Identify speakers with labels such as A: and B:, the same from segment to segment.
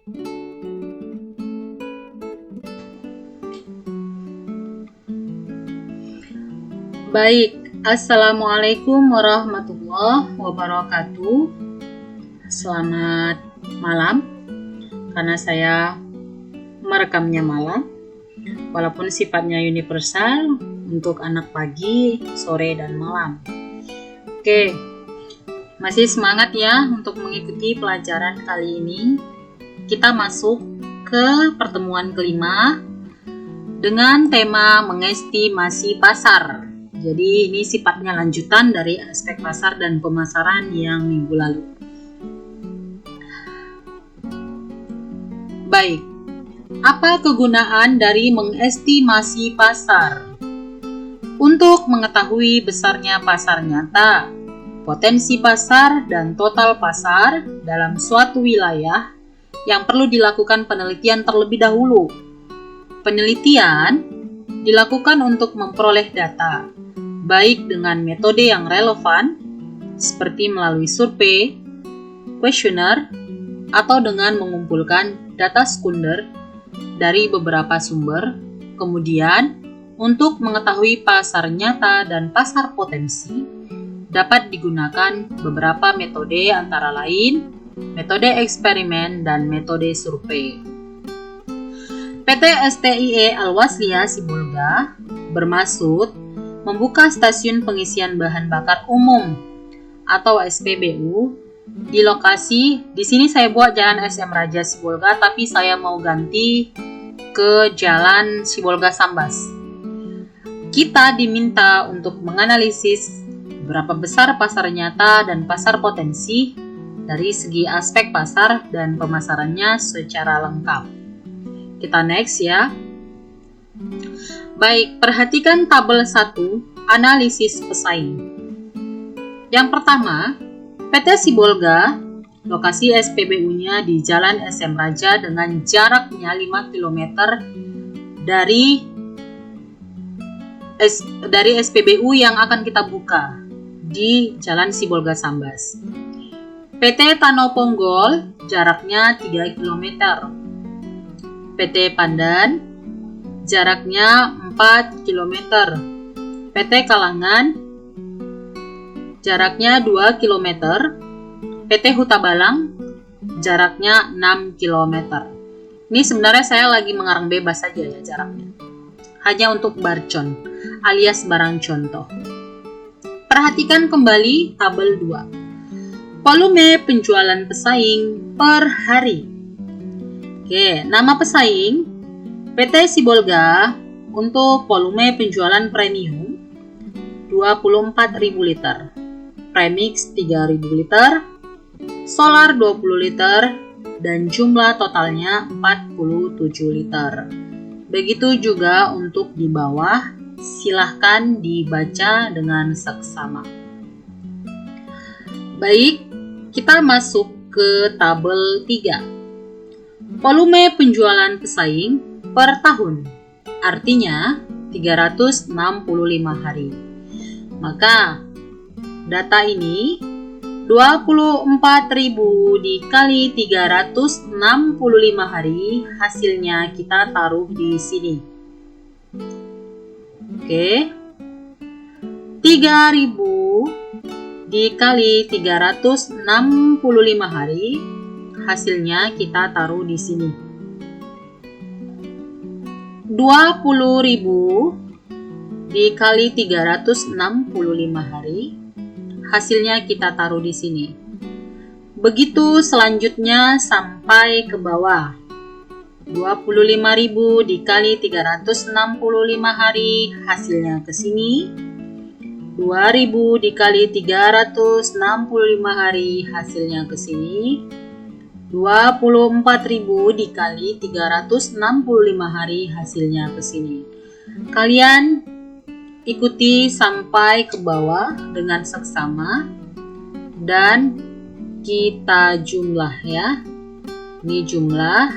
A: Baik, Assalamualaikum warahmatullahi wabarakatuh. Selamat malam, karena saya merekamnya malam, walaupun sifatnya universal untuk anak pagi, sore, dan malam. Oke, masih semangat ya untuk mengikuti pelajaran kali ini. Kita masuk ke pertemuan kelima dengan tema mengestimasi pasar. Jadi ini sifatnya lanjutan dari aspek pasar dan pemasaran yang minggu lalu. Baik, apa kegunaan dari mengestimasi pasar? Untuk mengetahui besarnya pasar nyata, potensi pasar dan total pasar dalam suatu wilayah yang perlu dilakukan penelitian terlebih dahulu. Penelitian dilakukan untuk memperoleh data, baik dengan metode yang relevan, seperti melalui survei, kuesioner, atau dengan mengumpulkan data sekunder dari beberapa sumber. Kemudian, untuk mengetahui pasar nyata dan pasar potensi, dapat digunakan beberapa metode antara lain, metode eksperimen dan metode survei. PT STIE Al-Wasliyah Sibolga bermaksud membuka stasiun pengisian bahan bakar umum atau SPBU di lokasi, di sini saya buat Jalan SM Raja Sibolga, tapi saya mau ganti ke Jalan Sibolga Sambas. Kita diminta untuk menganalisis berapa besar pasar nyata dan pasar potensi dari segi aspek pasar dan pemasarannya secara lengkap. Kita next ya. Baik, perhatikan tabel 1, analisis pesaing. Yang pertama, PT Sibolga, lokasi SPBU-nya di Jalan SM Raja dengan jaraknya 5 km dari SPBU yang akan kita buka di Jalan Sibolga Sambas. PT Tanoponggol, jaraknya 3 km. PT Pandan, jaraknya 4 km. PT Kalangan, jaraknya 2 km. PT Huta Balang, jaraknya 6 km. Ini sebenarnya saya lagi mengarang bebas saja ya jaraknya. Hanya untuk barcon, alias barang contoh. Perhatikan kembali tabel 2. Volume penjualan pesaing per hari. Oke, nama pesaing PT Sibolga untuk volume penjualan premium 24.000 liter, premix 3.000 liter, solar 20 liter, dan jumlah totalnya 47 liter. Begitu juga untuk di bawah, silahkan dibaca dengan seksama. Baik, kita masuk ke tabel 3. Volume penjualan pesaing per tahun, artinya 365 hari. Maka data ini 24.000 dikali 365 hari, hasilnya kita taruh di sini. Oke. 3.000 dikali 365 hari, hasilnya kita taruh di sini. 20.000 dikali 365 hari, hasilnya kita taruh di sini. Begitu selanjutnya sampai ke bawah. 25.000 dikali 365 hari, hasilnya ke sini. 2.000 dikali 365 hari, hasilnya ke sini. 24.000 dikali 365 hari, hasilnya ke sini. Kalian ikuti sampai ke bawah dengan seksama dan kita jumlah ya. Ini jumlah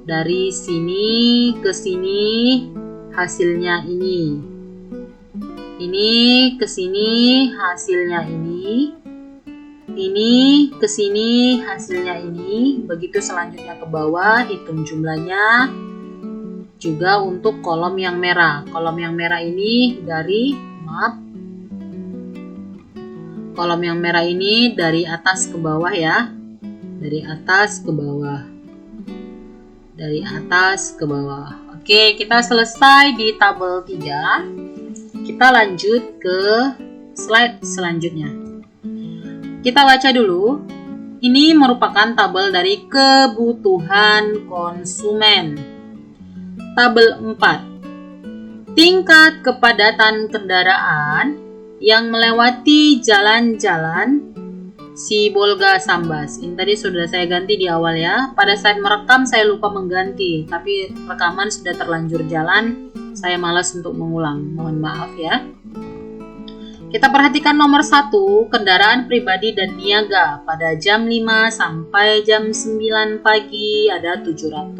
A: dari sini ke sini, hasilnya ini. Ini ke sini, hasilnya ini. Ini ke sini hasilnya ini, begitu selanjutnya ke bawah hitung jumlahnya. Juga untuk kolom yang merah. Kolom yang merah ini kolom yang merah ini dari atas ke bawah ya. Dari atas ke bawah. Dari atas ke bawah. Oke, kita selesai di tabel 3. Kita lanjut ke slide selanjutnya. Kita baca dulu. Ini merupakan tabel dari kebutuhan konsumen. Tabel 4. Tingkat kepadatan kendaraan yang melewati jalan-jalan Sibolga Sambas. Ini tadi sudah saya ganti di awal ya. Pada saat merekam saya lupa mengganti, tapi rekaman sudah terlanjur jalan. Saya malas untuk mengulang. Mohon maaf ya. Kita perhatikan nomor 1, kendaraan pribadi dan niaga. Pada jam 5 sampai jam 9 pagi ada 750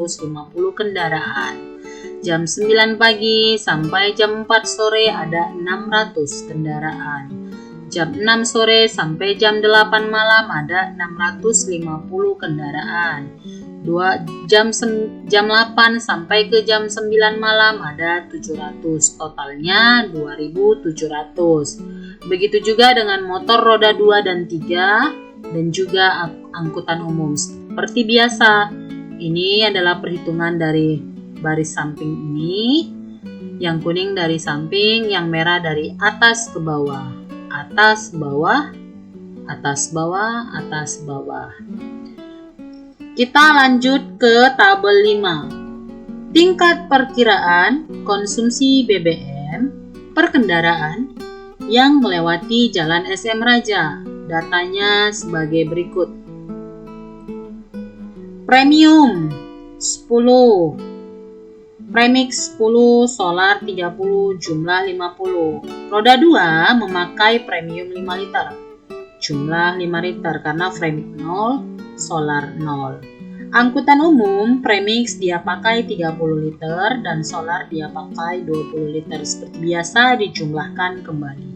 A: kendaraan. Jam 9 pagi sampai jam 4 sore ada 600 kendaraan. Jam 6 sore sampai jam 8 malam ada 650 kendaraan. Jam 8 sampai ke jam 9 malam ada 700, totalnya 2700. Begitu juga dengan motor roda 2 dan 3 dan juga angkutan umum. Seperti biasa, ini adalah perhitungan dari baris samping ini. Yang kuning dari samping, yang merah dari atas ke bawah. Atas, bawah, atas, bawah, atas, bawah. Kita lanjut ke tabel 5. Tingkat perkiraan konsumsi BBM per kendaraan yang melewati Jalan SM Raja. Datanya sebagai berikut. Premium 10, Premix 10, Solar 30, jumlah 50. Roda 2 memakai premium 5 liter, jumlah 5 liter karena Premix 0, Solar 0. Angkutan umum Premix dia pakai 30 liter dan Solar dia pakai 20 liter. Seperti biasa dijumlahkan kembali.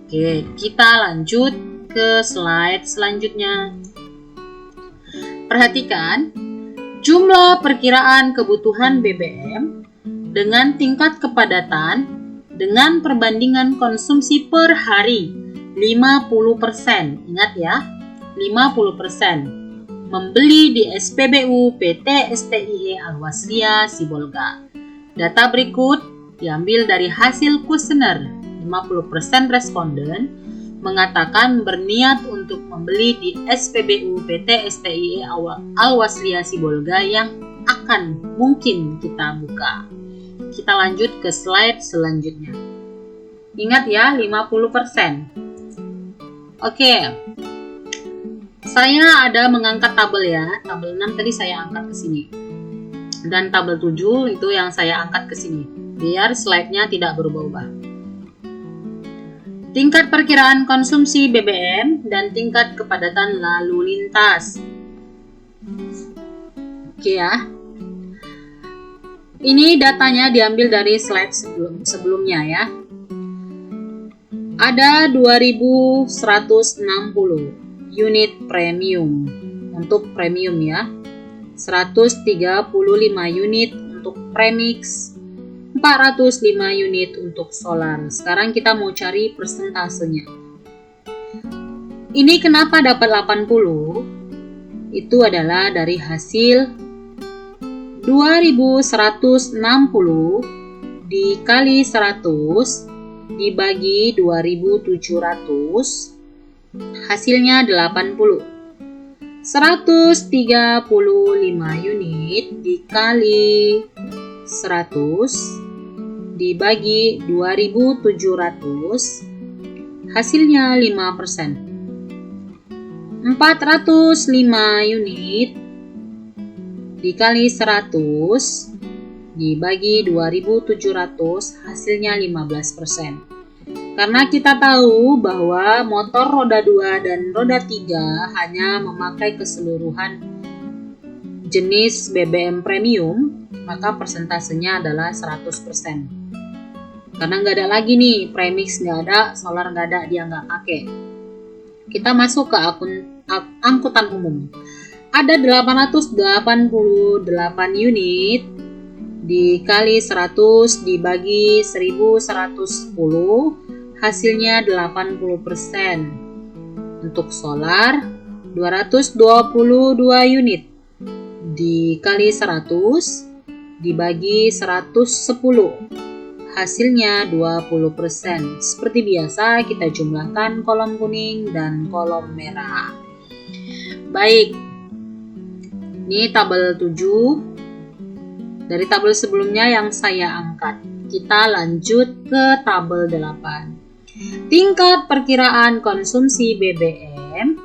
A: Oke, kita lanjut ke slide selanjutnya. Perhatikan jumlah perkiraan kebutuhan BBM dengan tingkat kepadatan dengan perbandingan konsumsi per hari 50%. Ingat ya, 50%. Membeli di SPBU PT STIE Al-Wasliyah Sibolga. Data berikut diambil dari hasil kuesioner. 50% responden mengatakan berniat untuk membeli di SPBU PT STIE Al-Wasliyah Sibolga yang akan mungkin kita buka. Kita lanjut ke slide selanjutnya. Ingat ya, 50%. Oke. Saya ada mengangkat tabel ya. Tabel 6 tadi saya angkat ke sini. Dan tabel 7 itu yang saya angkat ke sini. Biar slide-nya tidak berubah-ubah. Tingkat perkiraan konsumsi BBM dan tingkat kepadatan lalu lintas. Oke ya. Ini datanya diambil dari slide sebelumnya ya. Ada 2160 unit premium untuk premium ya. 135 unit untuk premix, 405 unit untuk solar. Sekarang kita mau cari persentasenya. Ini kenapa dapat 80? Itu adalah dari hasil 2160 dikali 100 dibagi 2700, hasilnya 80. 135 unit dikali 100 dibagi 2700, hasilnya 5%. 405 unit dikali 100 dibagi 2700, hasilnya 15%. Karena kita tahu bahwa motor roda 2 dan roda 3 hanya memakai keseluruhan jenis BBM premium, maka persentasenya adalah 100%. Karena nggak ada lagi nih, premix nggak ada, solar nggak ada, dia nggak pakai. Kita masuk ke angkutan umum. Ada 888 unit dikali 100 dibagi 1110, hasilnya 80%. Untuk solar, 222 unit dikali 100 dibagi 110, hasilnya 20%. Seperti biasa, kita jumlahkan kolom kuning dan kolom merah. Baik, ini tabel 7 dari tabel sebelumnya yang saya angkat. Kita lanjut ke tabel 8. Tingkat perkiraan konsumsi BBM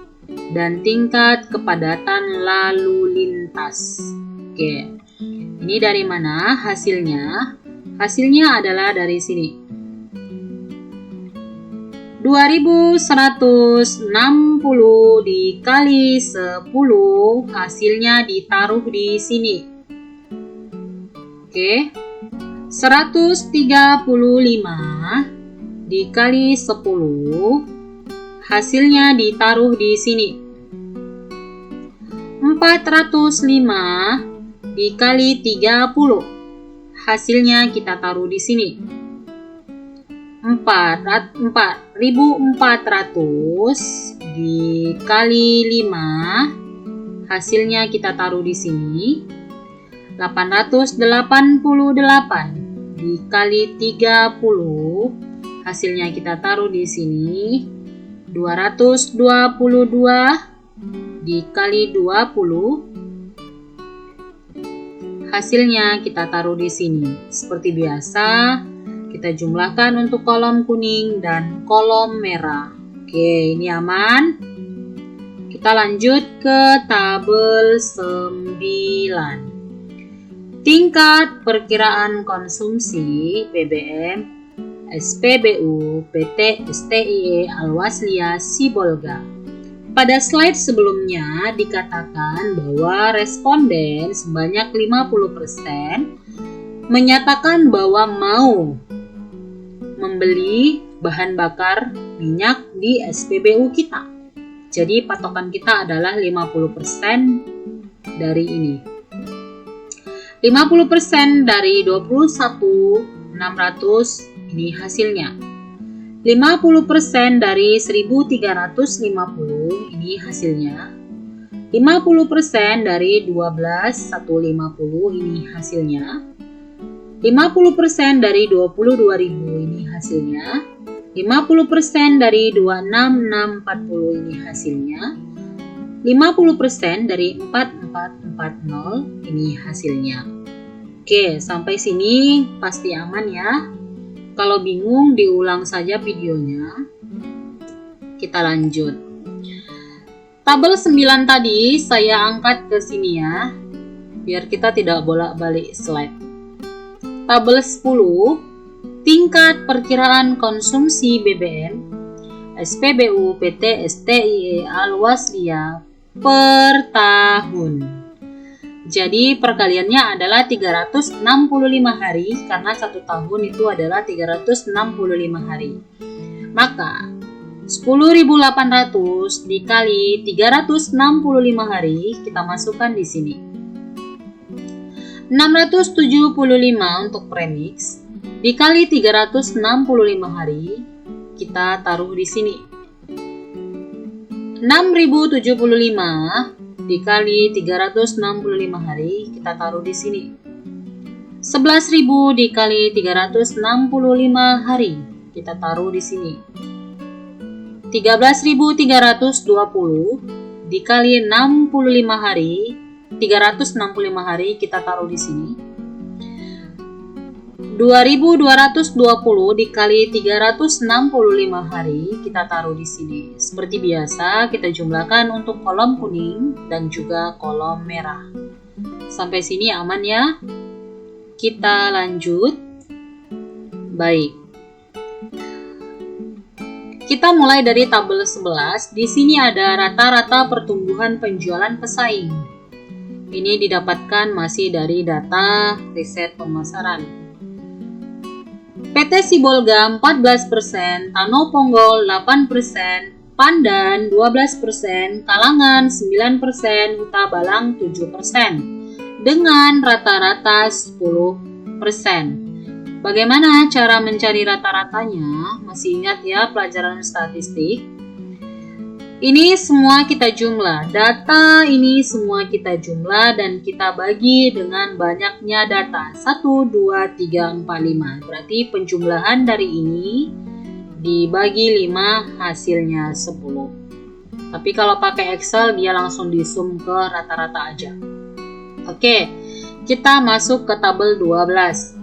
A: dan tingkat kepadatan lalu lintas. Oke, ini dari mana hasilnya? Hasilnya adalah dari sini. 2160 dikali 10, hasilnya ditaruh di sini. Oke. 135 dikali 10, hasilnya ditaruh di sini. 405 dikali 30, hasilnya kita taruh di sini. 4.400 dikali 5, hasilnya kita taruh di sini. 888 dikali 30, hasilnya kita taruh di sini. 222 dikali 20, hasilnya kita taruh di sini. Seperti biasa, kita jumlahkan untuk kolom kuning dan kolom merah. Oke, ini aman. Kita lanjut ke tabel 9. Tingkat perkiraan konsumsi BBM, SPBU, PT STIE Al-Wasliyah Sibolga. Pada slide sebelumnya dikatakan bahwa responden sebanyak 50% menyatakan bahwa mau membeli bahan bakar minyak di SPBU kita. Jadi patokan kita adalah 50% dari ini. 50% dari 21.600 ini hasilnya. 50% dari 1.350 ini hasilnya. 50% dari 12.150 ini hasilnya. 50% dari 22.000 ini hasilnya. 50% dari 26.640 ini hasilnya. 50% dari 4440 ini hasilnya. Oke, sampai sini pasti aman ya. Kalau bingung diulang saja videonya. Kita lanjut. Tabel 9 tadi saya angkat ke sini ya, biar kita tidak bolak-balik slide. Tabel 10, tingkat perkiraan konsumsi BBM, SPBU PT STIE Al-Wasliyah per tahun. Jadi perkaliannya adalah 365 hari, karena 1 tahun itu adalah 365 hari. Maka 10.800 dikali 365 hari kita masukkan di sini. 675 untuk premix dikali 365 hari kita taruh di sini. 6.075 dikali 365 hari kita taruh di sini. 11.000 dikali 365 hari kita taruh di sini. 13.320 dikali 65 hari 365 hari kita taruh di sini. 2.220 dikali 365 hari kita taruh di sini. Seperti biasa kita jumlahkan untuk kolom kuning dan juga kolom merah. Sampai sini aman ya. Kita lanjut. Baik. Kita mulai dari tabel 11. Di sini ada rata-rata pertumbuhan penjualan pesaing. Ini didapatkan masih dari data riset pemasaran. PT Sibolga 14%, Tano Ponggol 8%, Pandan 12%, Kalangan 9%, Huta Balang 7%, dengan rata-rata 10%. Bagaimana cara mencari rata-ratanya? Masih ingat ya pelajaran statistik? Ini semua kita jumlah, data ini semua kita jumlah dan kita bagi dengan banyaknya data 1, 2, 3, 4, 5. Berarti penjumlahan dari ini dibagi 5 hasilnya 10. Tapi kalau pakai Excel dia langsung di zoom ke rata-rata aja. Oke, kita masuk ke tabel 12.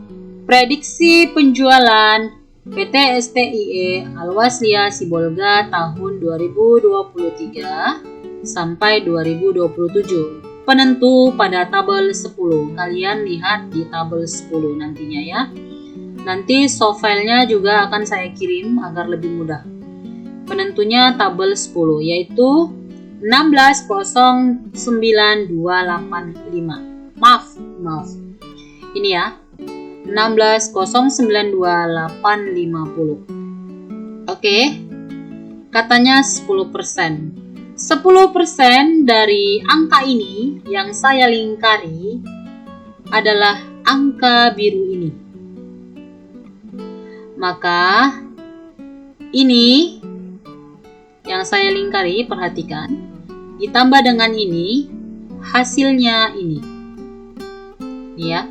A: Prediksi penjualan PT STIE Alwaslia Sibolga tahun 2023 sampai 2027. Penentu pada tabel 10. Kalian lihat di tabel 10 nantinya ya. Nanti soft file-nya juga akan saya kirim agar lebih mudah. Penentunya tabel 10 yaitu 1609285. Maaf. Ini ya. 160928550. Oke. Katanya 10%. 10% dari angka ini yang saya lingkari adalah angka biru ini. Maka ini yang saya lingkari, perhatikan, ditambah dengan ini, hasilnya ini. Ya.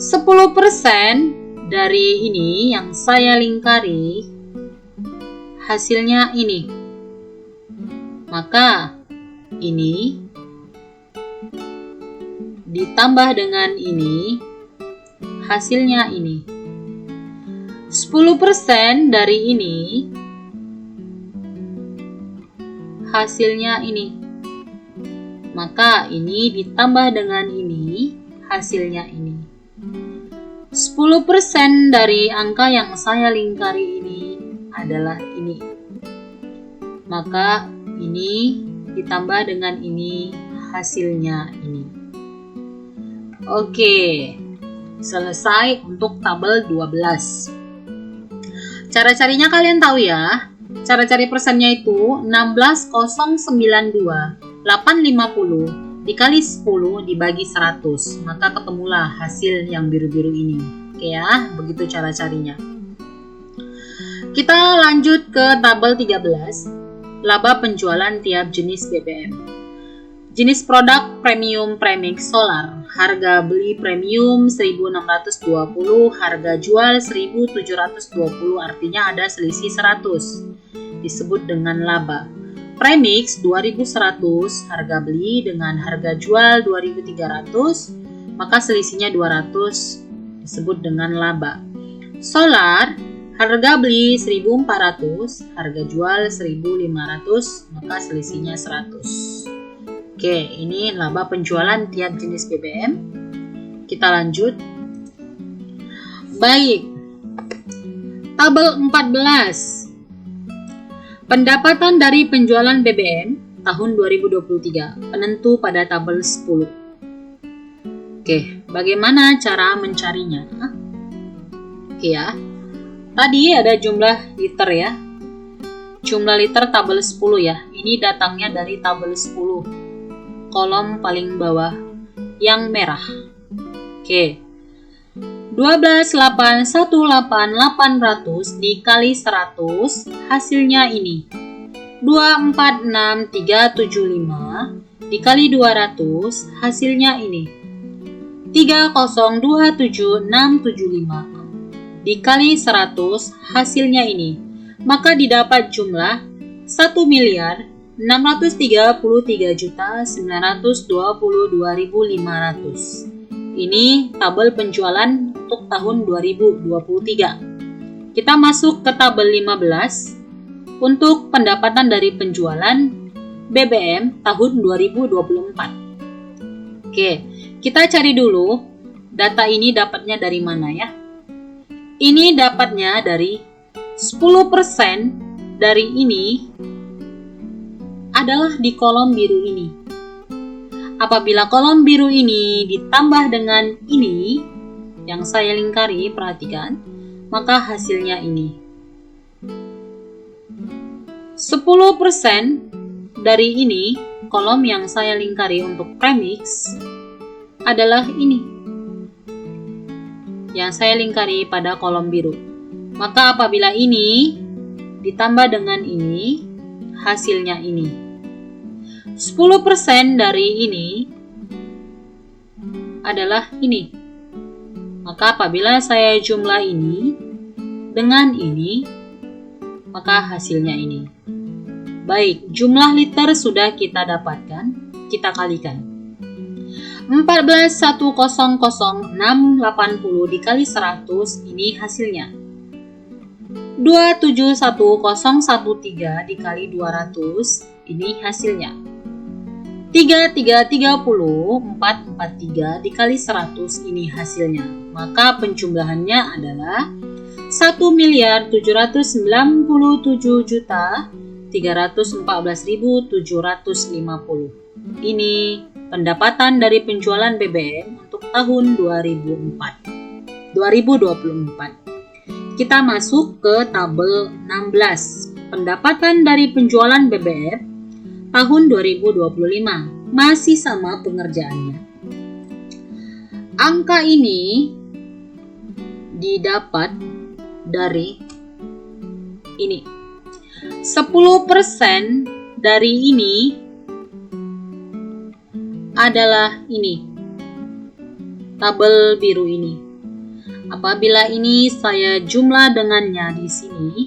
A: 10% dari ini yang saya lingkari, hasilnya ini. Maka ini ditambah dengan ini, hasilnya ini. 10% dari ini, hasilnya ini. Maka ini ditambah dengan ini, hasilnya ini. 10% dari angka yang saya lingkari ini adalah ini. Maka ini ditambah dengan ini, hasilnya ini. Oke, selesai untuk tabel 12. Cara carinya kalian tahu ya. Cara cari persennya itu 16092,850 dikali 10 dibagi 100, maka ketemulah hasil yang biru-biru ini. Oke ya, begitu cara carinya. Kita lanjut ke tabel 13, laba penjualan tiap jenis BBM. Jenis produk premium premix solar, harga beli premium 1.620, harga jual 1.720, artinya ada selisih 100, disebut dengan laba. Premix 2100, harga beli dengan harga jual 2300, maka selisihnya 200, disebut dengan laba. Solar, harga beli 1400, harga jual 1500, maka selisihnya 100. Oke, ini laba penjualan tiap jenis BBM. Kita lanjut. Baik. Tabel 14. Pendapatan dari penjualan BBM tahun 2023, penentu pada tabel 10. Oke, bagaimana cara mencarinya? Oke ya, tadi ada jumlah liter ya. Jumlah liter tabel 10 ya. Ini datangnya dari tabel 10, kolom paling bawah yang merah. Oke, 12,818,800 dikali 100, hasilnya ini. 246,375 dikali 200, hasilnya ini. 3027675 dikali 100, hasilnya ini. Maka didapat jumlah 1.933.922.500. Ini tabel penjualan untuk tahun 2023. Kita masuk ke tabel 15 untuk pendapatan dari penjualan BBM tahun 2024. Oke, kita cari dulu data ini dapatnya dari mana ya. Ini dapatnya dari 10% dari ini adalah di kolom biru ini. Apabila kolom biru ini ditambah dengan ini yang saya lingkari, perhatikan, maka hasilnya ini. 10% dari ini, kolom yang saya lingkari untuk premix adalah ini, yang saya lingkari pada kolom biru. Maka apabila ini ditambah dengan ini, hasilnya ini. 10% dari ini adalah ini. Maka apabila saya jumlah ini dengan ini, maka hasilnya ini. Baik, jumlah liter sudah kita dapatkan, kita kalikan. 14.100.680 dikali 100, ini hasilnya. 271.013 dikali 200, ini hasilnya. 443 dikali 100, ini hasilnya. Maka penjumlahannya adalah 1.797.314.750. Ini pendapatan dari penjualan BBM untuk tahun 2024. Kita masuk ke tabel 16. Pendapatan dari penjualan BBM tahun 2025. Masih sama pengerjaannya. Angka ini didapat dari ini. 10% dari ini adalah ini, tabel biru ini. Apabila ini saya jumlah dengannya di sini,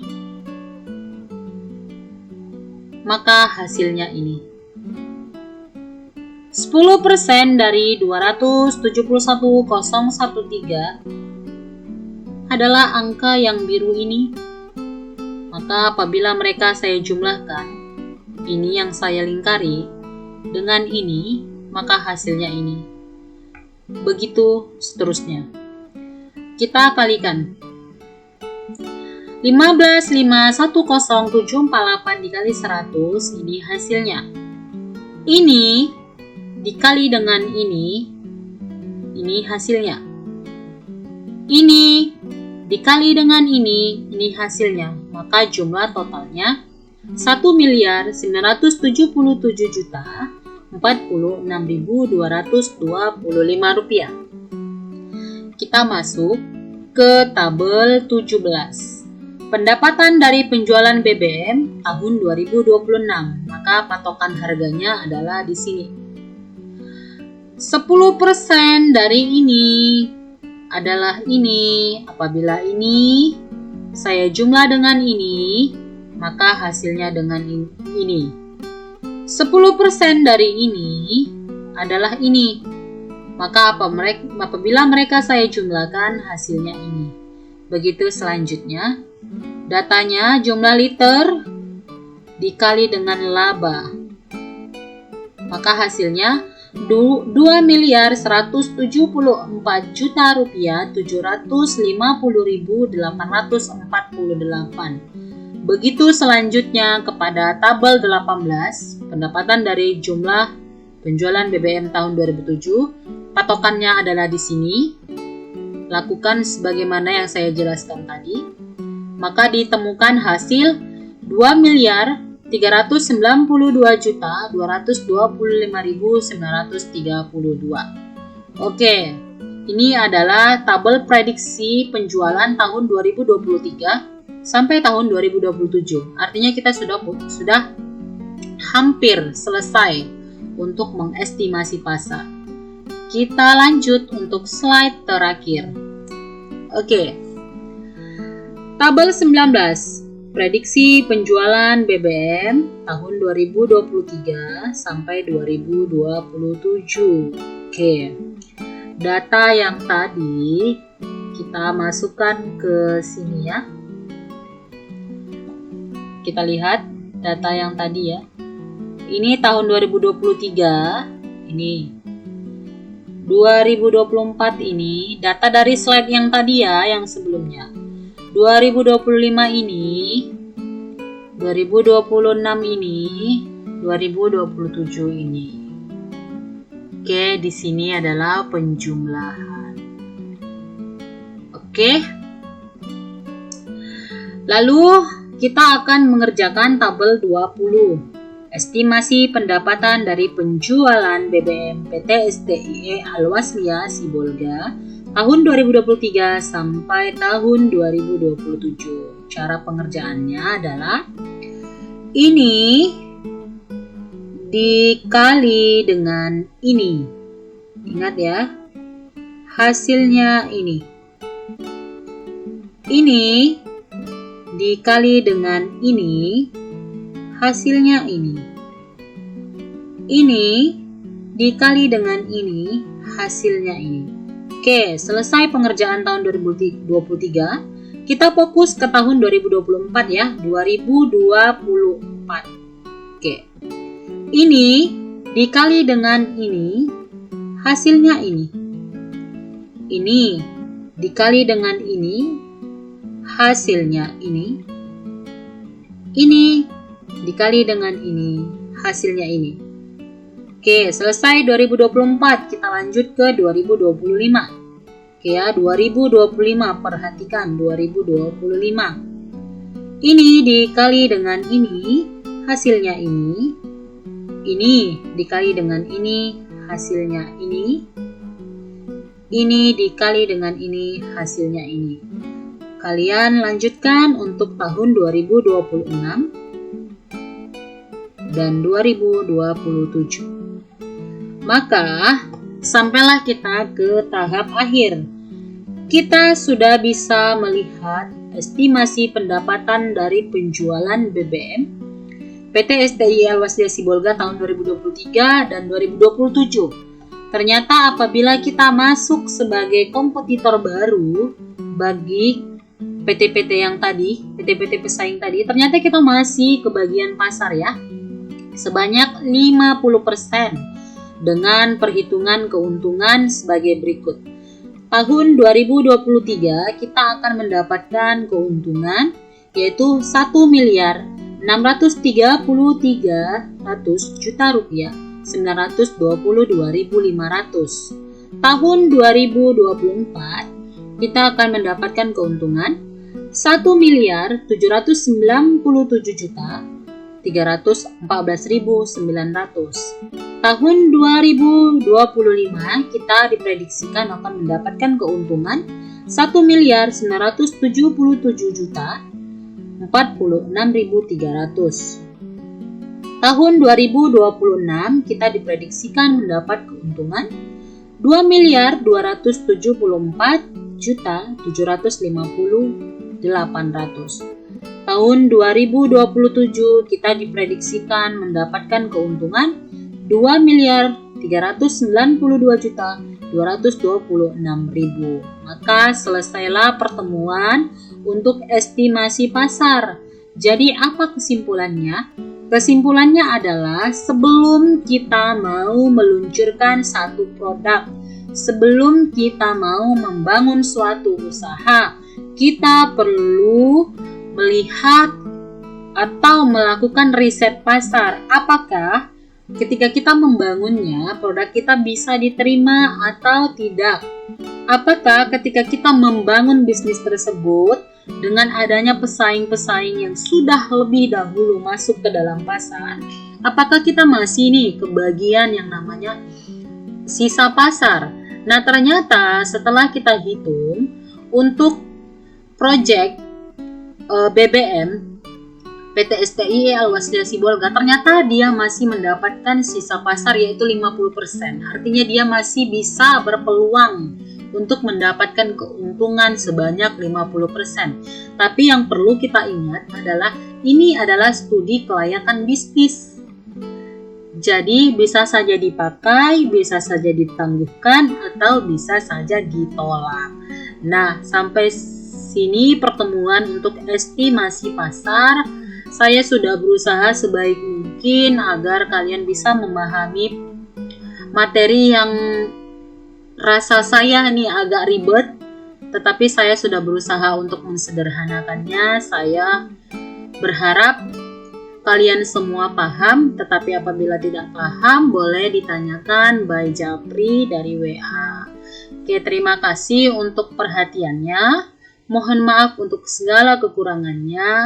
A: maka hasilnya ini. 10% dari 271.013 adalah angka yang biru ini. Maka apabila mereka saya jumlahkan, ini yang saya lingkari dengan ini, maka hasilnya ini. Begitu seterusnya. Kita kalikan. 15.510.748 dikali 100, ini hasilnya. Ini dikali dengan ini hasilnya. Ini dikali dengan ini hasilnya. Maka jumlah totalnya 1.947.046.225 rupiah. Kita masuk ke tabel 17. Pendapatan dari penjualan BBM tahun 2026. Maka patokan harganya adalah di sini. 10% dari ini adalah ini. Apabila ini saya jumlah dengan ini, maka hasilnya dengan ini. 10% dari ini adalah ini. Maka apabila mereka saya jumlahkan, hasilnya ini. Begitu selanjutnya. Datanya jumlah liter dikali dengan laba. Maka hasilnya 2.174.000.750.848. Begitu selanjutnya kepada tabel 18, pendapatan dari jumlah penjualan BBM tahun 2007, patokannya adalah di sini. Lakukan sebagaimana yang saya jelaskan tadi. Maka ditemukan hasil 2.392.225.932. Oke, ini adalah tabel prediksi penjualan tahun 2023 sampai tahun 2027. Artinya kita sudah hampir selesai untuk mengestimasi pasar. Kita lanjut untuk slide terakhir. Oke. Tabel 19. Prediksi penjualan BBM tahun 2023 sampai 2027. Oke. Data yang tadi kita masukkan ke sini ya. Kita lihat data yang tadi ya. Ini tahun 2023, ini 2024 ini data dari slide yang tadi ya, yang sebelumnya. 2025 ini, 2026 ini, 2027 ini. Oke, di sini adalah penjumlahan. Oke. Lalu kita akan mengerjakan tabel 20. Estimasi pendapatan dari penjualan BBM PT STIE Al-Wasliyah Sibolga tahun 2023 sampai tahun 2027. Cara pengerjaannya adalah ini dikali dengan ini. Ingat ya, hasilnya ini. Ini dikali dengan ini, hasilnya ini. Ini dikali dengan ini, hasilnya ini. Oke, selesai pengerjaan tahun 2023. Kita fokus ke tahun 2024 ya, 2024. Oke. Ini dikali dengan ini, hasilnya ini. Ini dikali dengan ini, hasilnya ini. Ini dikali dengan ini, hasilnya ini. Oke, selesai 2024. Kita lanjut ke 2025. Oke ya, 2025. Perhatikan 2025. Ini dikali dengan ini, hasilnya ini. Ini dikali dengan ini, hasilnya ini. Ini dikali dengan ini, hasilnya ini. Kalian lanjutkan untuk tahun 2026 dan 2027. Maka, sampailah kita ke tahap akhir. Kita sudah bisa melihat estimasi pendapatan dari penjualan BBM PT STIE Al-Wasliyah Sibolga tahun 2023 dan 2027. Ternyata apabila kita masuk sebagai kompetitor baru bagi PT-PT yang tadi, PT-PT pesaing tadi, ternyata kita masih kebagian pasar ya. Sebanyak 50% dengan perhitungan keuntungan sebagai berikut. Tahun 2023 kita akan mendapatkan keuntungan yaitu 1.633.922.500. Tahun 2024 kita akan mendapatkan keuntungan 1.797.314.900. Tahun 2025 kita diprediksikan akan mendapatkan keuntungan 1.997.046.300. Tahun 2026 kita diprediksikan mendapat keuntungan 2.274.750.800. Tahun 2027 kita diprediksikan mendapatkan keuntungan 2.392.226.000. Maka selesailah pertemuan untuk estimasi pasar. Jadi apa kesimpulannya? Kesimpulannya adalah sebelum kita mau meluncurkan satu produk, sebelum kita mau membangun suatu usaha, kita perlu melihat atau melakukan riset pasar. Apakah ketika kita membangunnya, produk kita bisa diterima atau tidak? Apakah ketika kita membangun bisnis tersebut, dengan adanya pesaing-pesaing yang sudah lebih dahulu masuk ke dalam pasar, apakah kita masih nih kebagian yang namanya sisa pasar? Nah, ternyata setelah kita hitung untuk project BBM PT STIE Al-Wasliyah Sibolga, ternyata dia masih mendapatkan sisa pasar yaitu 50%. Artinya dia masih bisa berpeluang untuk mendapatkan keuntungan sebanyak 50%. Tapi yang perlu kita ingat adalah ini adalah studi kelayakan bisnis. Jadi bisa saja dipakai, bisa saja ditangguhkan, atau bisa saja ditolak. Nah, sampai sini pertemuan untuk estimasi pasar. Saya sudah berusaha sebaik mungkin agar kalian bisa memahami materi yang rasa saya nih agak ribet, tetapi saya sudah berusaha untuk mensederhanakannya. Saya berharap kalian semua paham, tetapi apabila tidak paham boleh ditanyakan by Japri dari WA. Oke, terima kasih untuk perhatiannya. Mohon maaf untuk segala kekurangannya.